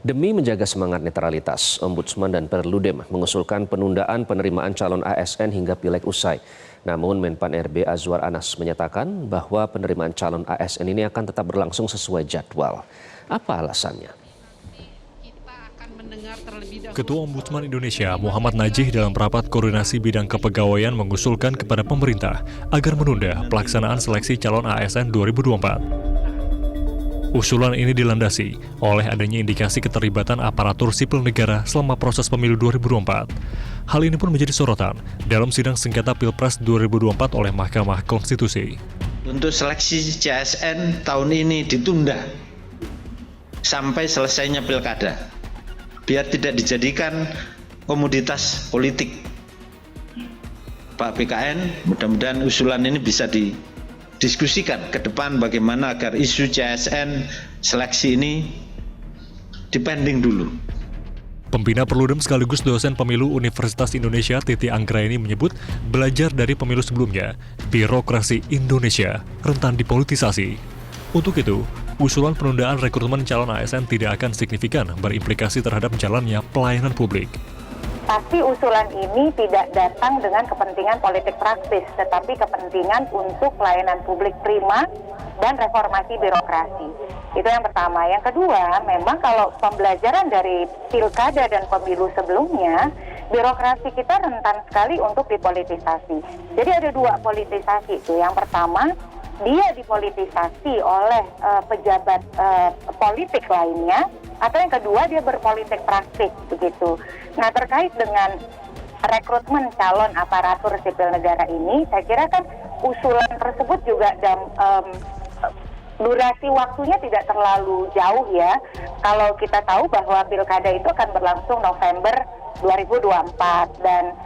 Demi menjaga semangat netralitas, Ombudsman dan Perludem mengusulkan penundaan penerimaan calon ASN hingga Pileg usai. Namun Menpan RB Azwar Anas menyatakan bahwa penerimaan calon ASN ini akan tetap berlangsung sesuai jadwal. Apa alasannya? Ketua Ombudsman Indonesia Muhammad Najih dalam rapat koordinasi bidang kepegawaian mengusulkan kepada pemerintah agar menunda pelaksanaan seleksi calon ASN 2024. Usulan ini dilandasi oleh adanya indikasi keterlibatan aparatur sipil negara selama proses pemilu 2024. Hal ini pun menjadi sorotan dalam sidang sengketa Pilpres 2024 oleh Mahkamah Konstitusi. Untuk seleksi CSN tahun ini ditunda sampai selesainya pilkada, biar tidak dijadikan komoditas politik. Pak BKN, mudah-mudahan usulan ini bisa didiskusikan ke depan bagaimana agar isu CSN seleksi ini dipending dulu. Pembina Perludem sekaligus dosen pemilu Universitas Indonesia Titi Anggraini menyebut belajar dari pemilu sebelumnya, birokrasi Indonesia rentan dipolitisasi. Untuk itu, usulan penundaan rekrutmen calon ASN tidak akan signifikan berimplikasi terhadap jalannya pelayanan publik. Tapi usulan ini tidak datang dengan kepentingan politik praktis, tetapi kepentingan untuk pelayanan publik prima dan reformasi birokrasi. Itu yang pertama. Yang kedua, memang kalau pembelajaran dari pilkada dan pemilu sebelumnya, birokrasi kita rentan sekali untuk dipolitisasi. Jadi ada dua politisasi itu. Yang pertama, dia dipolitisasi oleh pejabat politik lainnya, atau yang kedua dia berpolitik praktik begitu. Nah, terkait dengan rekrutmen calon aparatur sipil negara ini, saya kira kan usulan tersebut juga durasi waktunya tidak terlalu jauh ya. Kalau kita tahu bahwa pilkada itu akan berlangsung November 2024 dan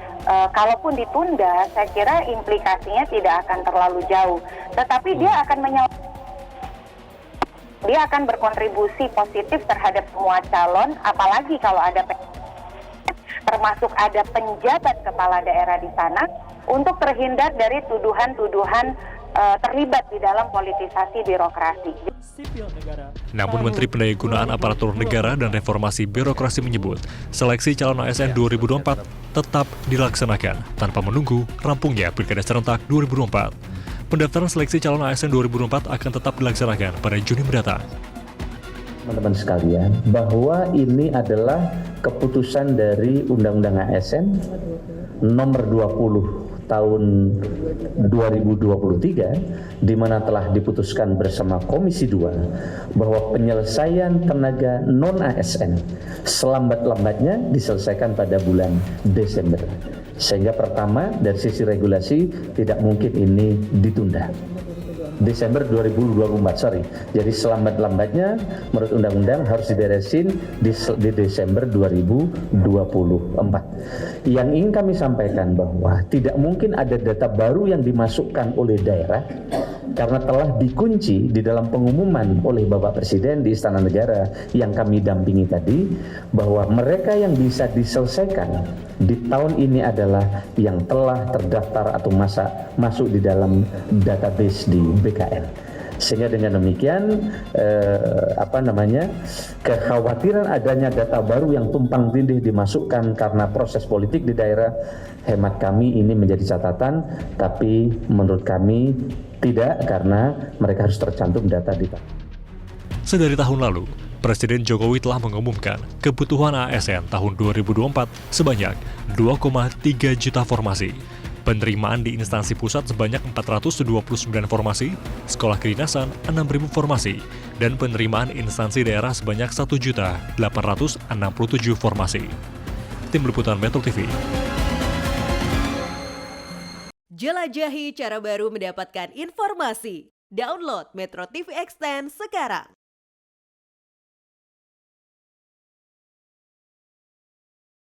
kalaupun ditunda, saya kira implikasinya tidak akan terlalu jauh. Tetapi dia akan berkontribusi positif terhadap semua calon, apalagi kalau ada termasuk ada penjabat kepala daerah di sana, untuk terhindar dari tuduhan-tuduhan terlibat di dalam politisasi birokrasi. Namun Menteri Pendayagunaan Aparatur Negara dan Reformasi Birokrasi menyebut seleksi calon ASN 2024 tetap dilaksanakan tanpa menunggu rampungnya Pilkada Serentak 2024. Pendaftaran seleksi calon ASN 2024 akan tetap dilaksanakan pada Juni mendatang. Teman-teman sekalian, bahwa ini adalah keputusan dari Undang-Undang ASN nomor 20 tahun 2023, di mana telah diputuskan bersama Komisi 2 bahwa penyelesaian tenaga non-ASN selambat-lambatnya diselesaikan pada bulan Desember. Sehingga pertama, dari sisi regulasi tidak mungkin ini ditunda. Desember 2024, Jadi selambat-lambatnya menurut undang-undang harus diberesin di Desember 2024. Yang ingin kami sampaikan bahwa tidak mungkin ada data baru yang dimasukkan oleh daerah karena telah dikunci di dalam pengumuman oleh Bapak Presiden di Istana Negara yang kami dampingi tadi, bahwa mereka yang bisa diselesaikan di tahun ini adalah yang telah terdaftar atau masuk di dalam database di BKN. Sehingga dengan demikian kekhawatiran adanya data baru yang tumpang tindih dimasukkan karena proses politik di daerah, hemat kami ini menjadi catatan, tapi menurut kami tidak, karena mereka harus tercantum data di. Sedari tahun lalu, Presiden Jokowi telah mengumumkan kebutuhan ASN tahun 2024 sebanyak 2,3 juta formasi. Penerimaan di instansi pusat sebanyak 429 formasi, sekolah kedinasan 6.000 formasi, dan penerimaan instansi daerah sebanyak 1.867 formasi. Tim Liputan Metro TV. Jelajahi cara baru mendapatkan informasi. Download Metro TV Extend sekarang.